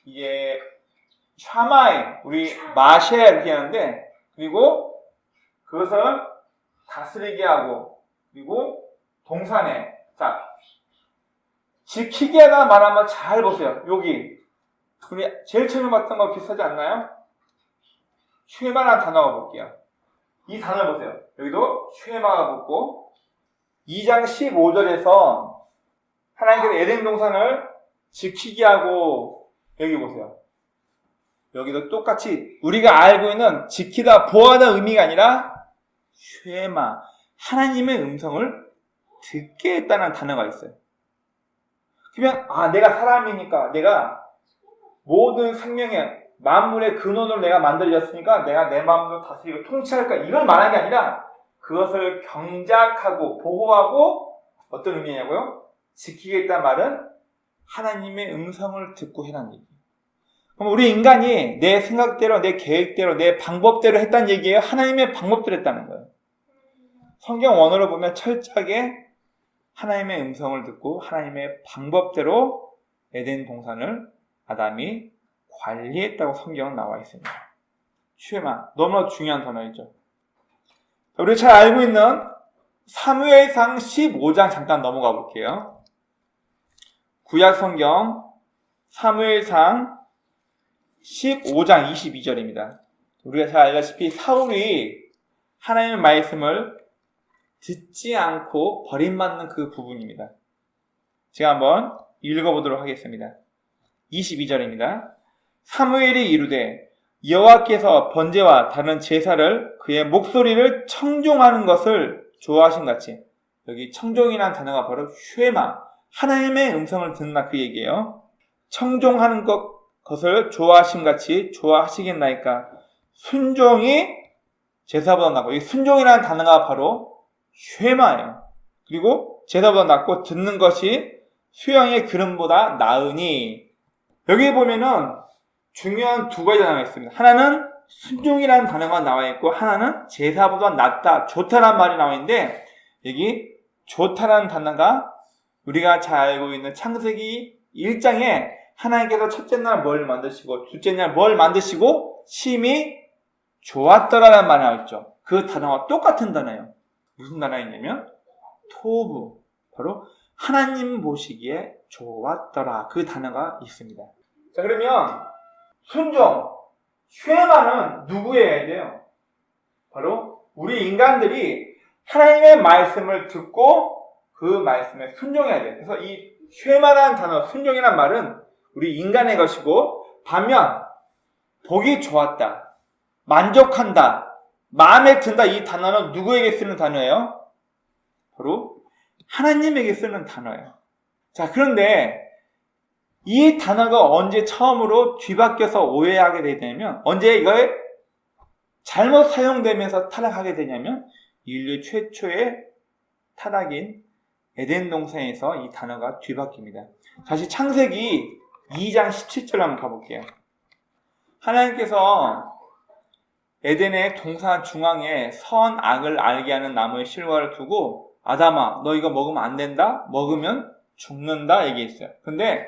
이게 샤마이, 우리 마셰 이렇게 하는데, 그리고 그것을 다스리게 하고, 그리고 동사네. 자, 지키게 하다 말하면 잘 보세요. 여기 우리 제일 처음에 봤던 거 비슷하지 않나요? 쉐마라는 단어가 볼게요. 이 단어 보세요. 여기도 쉐마가 붙고 2장 15절에서 하나님께서 에덴 동산을 지키게 하고, 여기 보세요. 여기도 똑같이 우리가 알고 있는 지키다, 보호하다 의미가 아니라 쉐마, 하나님의 음성을 듣게 했다는 단어가 있어요. 그러면 내가 사람이니까, 내가 모든 생명의 만물의 근원으로 내가 만들어졌으니까 내가 내 마음으로 다스리고 통치할까, 이걸 말하는 게 아니라 그것을 경작하고 보호하고 어떤 의미냐고요? 지키겠다는 말은 하나님의 음성을 듣고 해라는 얘기예요. 그럼 우리 인간이 내 생각대로, 내 계획대로, 내 방법대로 했다는 얘기예요? 하나님의 방법대로 했다는 거예요. 성경 원어로 보면 철저하게 하나님의 음성을 듣고 하나님의 방법대로 에덴 동산을 아담이 관리했다고 성경은 나와 있습니다. 쉐마, 너무나 중요한 단어이죠. 우리 잘 알고 있는 사무엘상 15장 잠깐 넘어가 볼게요. 구약 성경 사무엘상 15장 22절입니다. 우리가 잘 알다시피 사울이 하나님의 말씀을 듣지 않고 버림받는 그 부분입니다. 제가 한번 읽어보도록 하겠습니다. 22절입니다. 사무엘이 이르되 여호와께서 번제와 다른 제사를 그의 목소리를 청종하는 것을 좋아하신 같이, 여기 청종이라는 단어가 바로 쉐마, 하나님의 음성을 듣는다 그 얘기예요. 청종하는 것을 좋아하신 같이 좋아하시겠나이까. 순종이 제사보다 낫고, 이 순종이라는 단어가 바로 쉐마예요. 그리고 제사보다 낫고 듣는 것이 수양의 기름보다 나으니, 여기 보면은 중요한 두 가지 단어가 있습니다. 하나는 순종이라는 단어가 나와 있고, 하나는 제사보다 낫다, 좋다라는 말이 나와 있는데, 여기 좋다라는 단어가 우리가 잘 알고 있는 창세기 1장에 하나님께서 첫째 날 뭘 만드시고 둘째 날 뭘 만드시고 심히 좋았더라라는 말이 나와 있죠. 그 단어와 똑같은 단어예요. 무슨 단어였냐면 토부, 바로 하나님 보시기에 좋았더라, 그 단어가 있습니다. 자, 그러면 순종, 쉐마는 누구에게 돼요? 바로 우리 인간들이 하나님의 말씀을 듣고 그 말씀에 순종해야 돼요. 그래서 이 쉐마라는 단어, 순종이라는 말은 우리 인간의 것이고, 반면 보기 좋았다, 만족한다, 마음에 든다, 이 단어는 누구에게 쓰는 단어예요? 바로 하나님에게 쓰는 단어예요. 자, 그런데 이 단어가 언제 처음으로 뒤바뀌어서 오해하게 되냐면, 언제 이걸 잘못 사용되면서 타락하게 되냐면, 인류 최초의 타락인 에덴 동산에서 이 단어가 뒤바뀝니다. 다시 창세기 2장 17절 한번 가볼게요. 하나님께서 에덴의 동산 중앙에 선악을 알게 하는 나무의 실과를 두고, 아담아, 너 이거 먹으면 안 된다? 먹으면 죽는다 얘기했어요. 근데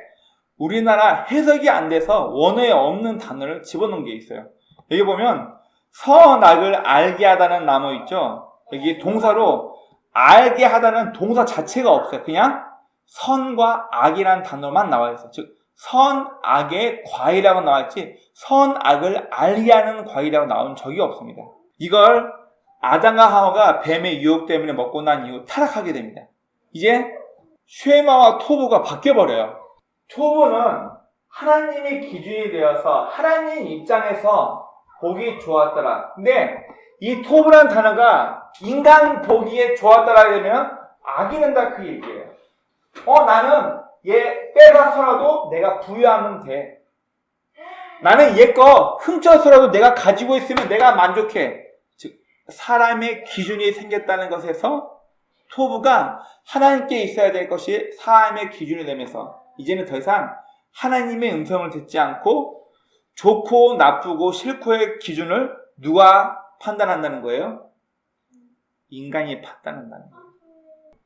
우리나라 해석이 안 돼서 원어에 없는 단어를 집어넣은 게 있어요. 여기 보면 선악을 알게 하다는 나무 있죠? 여기 동사로 알게 하다는 동사 자체가 없어요. 그냥 선과 악이라는 단어만 나와 있어요. 즉 선악의 과일이라고 나왔지 선악을 알게 하는 과일이라고 나온 적이 없습니다. 이걸 아담과 하와가 뱀의 유혹 때문에 먹고 난 이후 타락하게 됩니다. 이제 쉐마와 토부가 바뀌어버려요. 토부는 하나님의 기준이 되어서 하나님 입장에서 보기 좋았더라. 근데 이 토부라는 단어가 인간 보기에 좋았더라 되면 악이 된다 그 얘기예요. 나는 얘 빼가서라도 내가 부유하면 돼. 나는 얘 거 훔쳐서라도 내가 가지고 있으면 내가 만족해. 즉 사람의 기준이 생겼다는 것에서 토부가 하나님께 있어야 될 것이 사람의 기준이 되면서 이제는 더 이상 하나님의 음성을 듣지 않고 좋고 나쁘고 싫고의 기준을 누가 판단한다는 거예요? 인간이 판단한다는 거예요.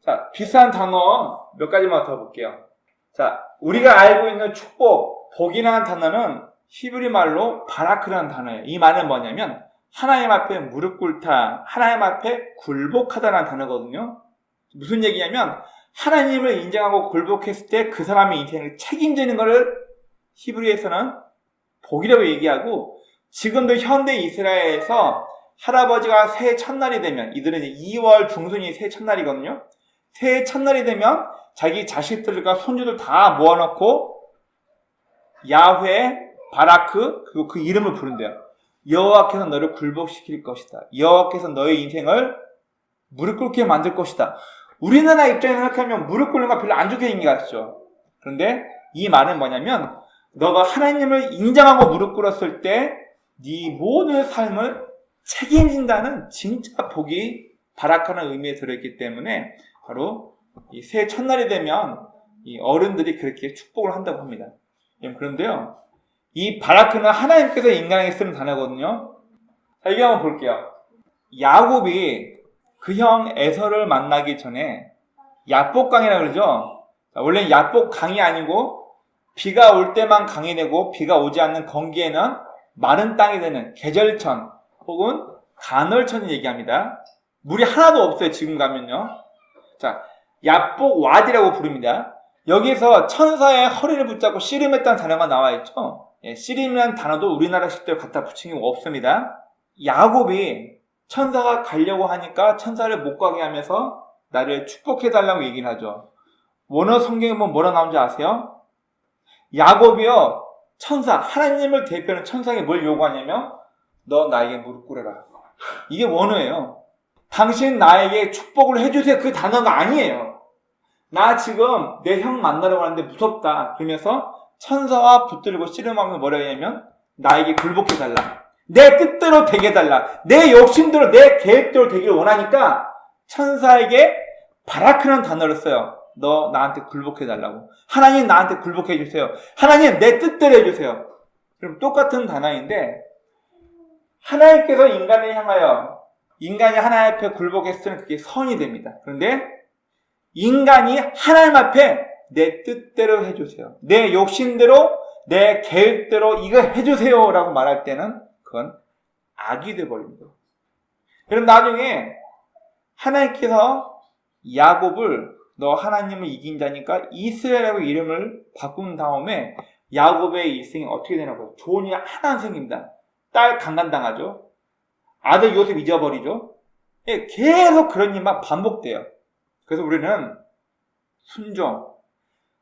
자, 비슷한 단어 몇 가지만 더 볼게요. 자, 우리가 알고 있는 축복, 복이라는 단어는 히브리 말로 바라크라는 단어예요. 이 말은 뭐냐면 하나님 앞에 무릎 꿇다, 하나님 앞에 굴복하다라는 단어거든요. 무슨 얘기냐면 하나님을 인정하고 굴복했을 때 그 사람의 인생을 책임지는 것을 히브리에서는 복이라고 얘기하고, 지금도 현대 이스라엘에서 할아버지가 새해 첫날이 되면, 이들은 이제 2월 중순이 새해 첫날이거든요. 새해 첫날이 되면 자기 자식들과 손주들 다 모아놓고 야훼, 바라크, 그리고 그 이름을 부른대요. 여호와께서 너를 굴복시킬 것이다. 여호와께서 너의 인생을 무릎 꿇게 만들 것이다. 우리나라 입장에서 생각하면 무릎 꿇는 거 별로 안 좋게 생각하시죠. 그런데 이 말은 뭐냐면 너가 하나님을 인정하고 무릎 꿇었을 때 네 모든 삶을 책임진다는 진짜 복이 바라크라는 의미에 들어있기 때문에 바로 이 새해 첫날이 되면 이 어른들이 그렇게 축복을 한다고 합니다. 그런데요, 이 바라크는 하나님께서 인간에게 쓰는 단어거든요. 자, 이게 한번 볼게요. 야곱이 그 형 에서를 만나기 전에 야복강이라고 그러죠. 원래 야복강이 아니고 비가 올 때만 강이 되고 비가 오지 않는 건기에는 마른 땅이 되는 계절천 혹은 간헐천을 얘기합니다. 물이 하나도 없어요. 지금 가면요. 자, 야복 와디라고 부릅니다. 여기서 천사의 허리를 붙잡고 씨름했다는 단어가 나와 있죠. 씨름이라는 단어도 우리나라 식대로 갖다 붙인 게 없습니다. 야곱이 천사가 가려고 하니까 천사를 못 가게 하면서 나를 축복해달라고 얘기를 하죠. 원어 성경에 보면 뭐라 나오는지 아세요? 야곱이요, 천사, 하나님을 대표하는 천사에게 뭘 요구하냐면 너 나에게 무릎 꿇어라. 이게 원어예요. 당신 나에게 축복을 해주세요. 그 단어가 아니에요. 나 지금 내 형 만나러 가는데 무섭다. 그러면서 천사와 붙들고 씨름하면서 뭐라 하냐면 나에게 굴복해달라. 내 뜻대로 되게 해달라. 내 욕심대로 내 계획대로 되기를 원하니까 천사에게 바라크라는 단어를 써요. 너 나한테 굴복해달라고. 하나님 나한테 굴복해주세요. 하나님 내 뜻대로 해주세요. 그럼 똑같은 단어인데 하나님께서 인간을 향하여 인간이 하나님 앞에 굴복했을 때는 그게 선이 됩니다. 그런데 인간이 하나님 앞에 내 뜻대로 해주세요. 내 욕심대로 내 계획대로 이거 해주세요 라고 말할 때는 그건 악이 되어버립니다. 그럼 나중에 하나님께서 야곱을 너 하나님을 이긴 자니까 이스라엘이라고 이름을 바꾼 다음에 야곱의 일생이 어떻게 되냐고요. 좋은 일 하나 안 생깁니다. 딸 강간당하죠. 아들 요셉 잊어버리죠. 계속 그런 일만 반복돼요. 그래서 우리는 순종,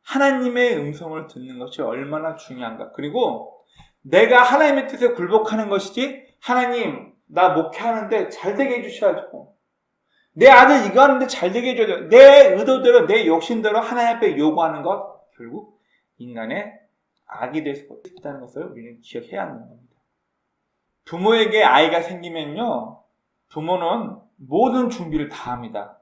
하나님의 음성을 듣는 것이 얼마나 중요한가. 그리고 내가 하나님의 뜻에 굴복하는 것이지 하나님 나 목회하는데 잘되게 해주셔야죠. 내 아들 이거 하는데 잘되게 해줘야죠. 내 의도대로 내 욕심대로 하나님 앞에 요구하는 것 결국 인간의 악이 될 수 있다는 것을 우리는 기억해야 하는 겁니다. 부모에게 아이가 생기면요, 부모는 모든 준비를 다 합니다.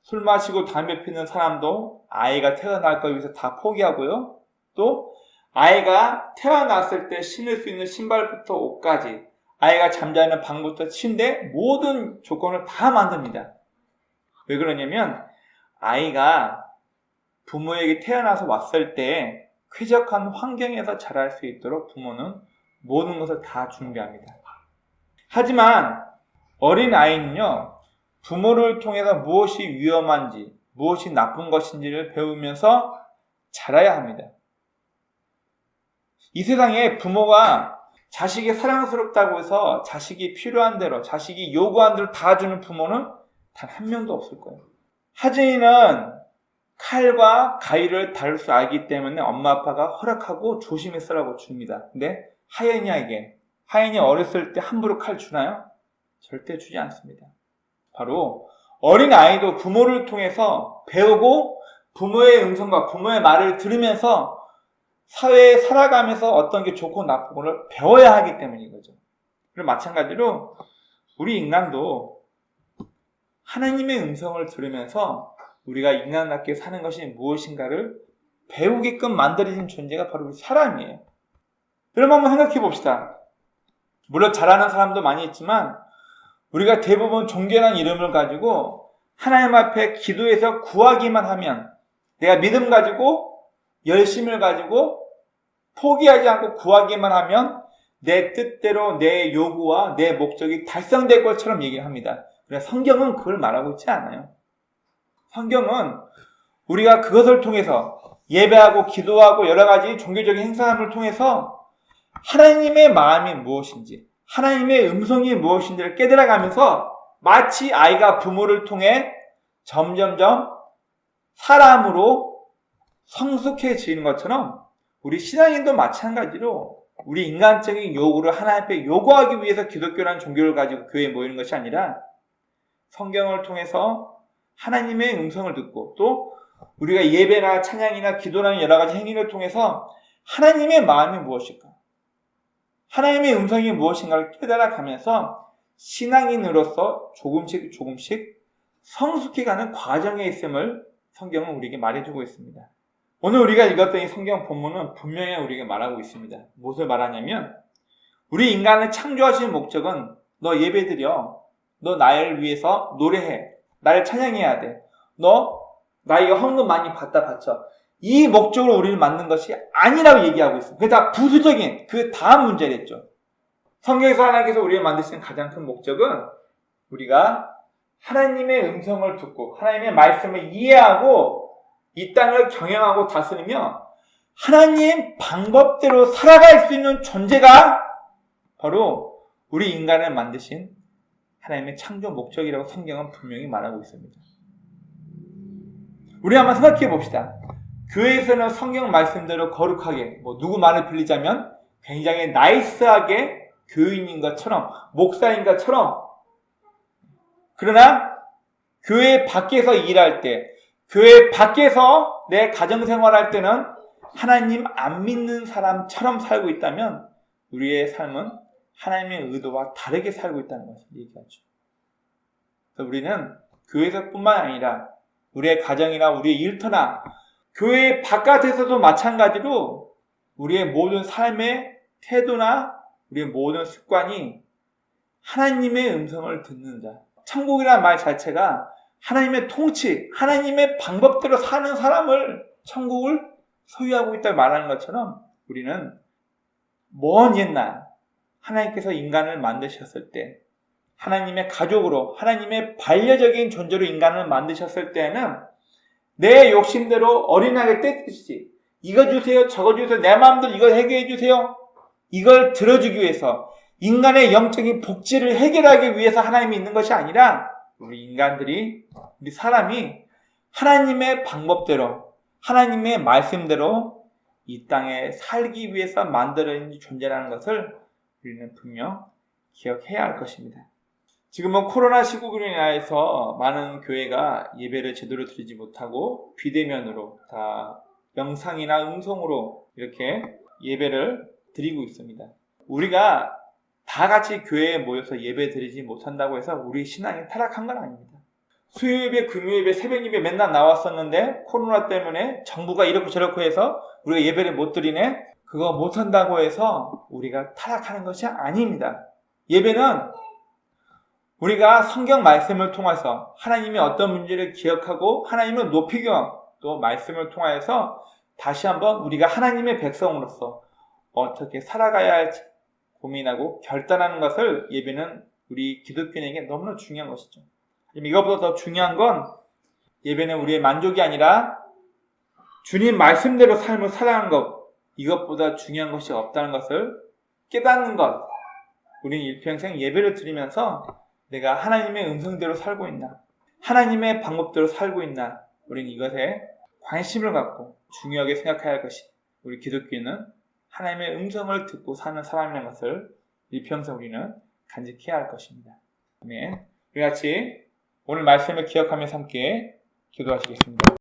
술 마시고 담배 피는 사람도 아이가 태어날 걸 위해서 다 포기하고요. 또 아이가 태어났을 때 신을 수 있는 신발부터 옷까지, 아이가 잠자는 방부터 침대 모든 조건을 다 만듭니다. 왜 그러냐면 아이가 부모에게 태어나서 왔을 때 쾌적한 환경에서 자랄 수 있도록 부모는 모든 것을 다 준비합니다. 하지만 어린 아이는요, 부모를 통해서 무엇이 위험한지, 무엇이 나쁜 것인지를 배우면서 자라야 합니다. 이 세상에 부모가 자식이 사랑스럽다고 해서 자식이 필요한 대로, 자식이 요구한 대로 다 주는 부모는 단 한 명도 없을 거예요. 하진이는 칼과 가위를 다룰 줄 알기 때문에 엄마 아빠가 허락하고 조심히 쓰라고 줍니다. 근데 하연이 어렸을 때 함부로 칼 주나요? 절대 주지 않습니다. 바로 어린 아이도 부모를 통해서 배우고 부모의 음성과 부모의 말을 들으면서 사회에 살아가면서 어떤 게 좋고 나쁘고를 배워야 하기 때문인 거죠. 그리고 마찬가지로 우리 인간도 하나님의 음성을 들으면서 우리가 인간답게 사는 것이 무엇인가를 배우게끔 만들어진 존재가 바로 우리 사람이에요. 그럼 한번 생각해 봅시다. 물론 잘하는 사람도 많이 있지만 우리가 대부분 존귀한 이름을 가지고 하나님 앞에 기도해서 구하기만 하면, 내가 믿음 가지고 열심을 가지고 포기하지 않고 구하기만 하면 내 뜻대로 내 요구와 내 목적이 달성될 것처럼 얘기를 합니다. 그래서 성경은 그걸 말하고 있지 않아요. 성경은 우리가 그것을 통해서 예배하고 기도하고 여러 가지 종교적인 행사함을 통해서 하나님의 마음이 무엇인지, 하나님의 음성이 무엇인지를 깨달아가면서 마치 아이가 부모를 통해 점점점 사람으로 성숙해지는 것처럼 우리 신앙인도 마찬가지로 우리 인간적인 요구를 하나님 앞에 요구하기 위해서 기독교라는 종교를 가지고 교회에 모이는 것이 아니라 성경을 통해서 하나님의 음성을 듣고 또 우리가 예배나 찬양이나 기도라는 여러 가지 행위를 통해서 하나님의 마음이 무엇일까? 하나님의 음성이 무엇인가를 깨달아가면서 신앙인으로서 조금씩 성숙해가는 과정에 있음을 성경은 우리에게 말해주고 있습니다. 오늘 우리가 읽었던 이 성경 본문은 분명히 우리에게 말하고 있습니다. 무엇을 말하냐면 우리 인간을 창조하신 목적은 너 예배드려, 너 나를 위해서 노래해, 나를 찬양해야 돼, 너 나에게 헌금 많이 받다 바쳐, 이 목적으로 우리를 만든 것이 아니라고 얘기하고 있습니다. 그게 다 부수적인 그 다음 문제겠죠. 성경에서 하나님께서 우리를 만드시는 가장 큰 목적은 우리가 하나님의 음성을 듣고 하나님의 말씀을 이해하고 이 땅을 경영하고 다스리며 하나님 방법대로 살아갈 수 있는 존재가 바로 우리 인간을 만드신 하나님의 창조 목적이라고 성경은 분명히 말하고 있습니다. 우리 한번 생각해 봅시다. 교회에서는 성경 말씀대로 거룩하게, 누구 말을 빌리자면 굉장히 나이스하게 교인인 것처럼, 목사인 것처럼, 그러나 교회 밖에서 일할 때, 교회 밖에서 내 가정생활할 때는 하나님 안 믿는 사람처럼 살고 있다면 우리의 삶은 하나님의 의도와 다르게 살고 있다는 것을 얘기하죠. 그래서 우리는 교회에서뿐만 아니라 우리의 가정이나 우리의 일터나 교회 바깥에서도 마찬가지로 우리의 모든 삶의 태도나 우리의 모든 습관이 하나님의 음성을 듣는 자, 천국이라는 말 자체가 하나님의 통치, 하나님의 방법대로 사는 사람을 천국을 소유하고 있다고 말하는 것처럼 우리는 먼 옛날 하나님께서 인간을 만드셨을 때 하나님의 가족으로 하나님의 반려적인 존재로 인간을 만드셨을 때는 내 욕심대로 어린아이를 떼듯이 이거 주세요 저거 주세요 내 마음대로 이걸 해결해 주세요 이걸 들어주기 위해서 인간의 영적인 복지를 해결하기 위해서 하나님이 있는 것이 아니라 우리 인간들이 우리 사람이 하나님의 방법대로 하나님의 말씀대로 이 땅에 살기 위해서 만들어진 존재라는 것을 우리는 분명 기억해야 할 것입니다. 지금은 코로나 시국으로 인해서 많은 교회가 예배를 제대로 드리지 못하고 비대면으로 다 영상이나 음성으로 이렇게 예배를 드리고 있습니다. 우리가 다 같이 교회에 모여서 예배 드리지 못한다고 해서 우리 신앙이 타락한 건 아닙니다. 수요예배, 금요예배, 새벽예배 맨날 나왔었는데 코로나 때문에 정부가 이렇고 저렇고 해서 우리가 예배를 못 드리네? 그거 못한다고 해서 우리가 타락하는 것이 아닙니다. 예배는 우리가 성경 말씀을 통해서 하나님의 어떤 문제를 기억하고 하나님을 높이고 또 말씀을 통하여서 다시 한번 우리가 하나님의 백성으로서 어떻게 살아가야 할지 고민하고 결단하는 것을 예배는 우리 기독교인에게 너무나 중요한 것이죠. 이것보다 더 중요한 건 예배는 우리의 만족이 아니라 주님 말씀대로 삶을 살아가는 것, 이것보다 중요한 것이 없다는 것을 깨닫는 것. 우리는 일평생 예배를 드리면서 내가 하나님의 음성대로 살고 있나, 하나님의 방법대로 살고 있나, 우리는 이것에 관심을 갖고 중요하게 생각해야 할 것이 우리 기독교인은 하나님의 음성을 듣고 사는 사람이라는 것을 일평생 우리는 간직해야 할 것입니다. 아멘. 우리 같이 오늘 말씀을 기억하면서 함께 기도하시겠습니다.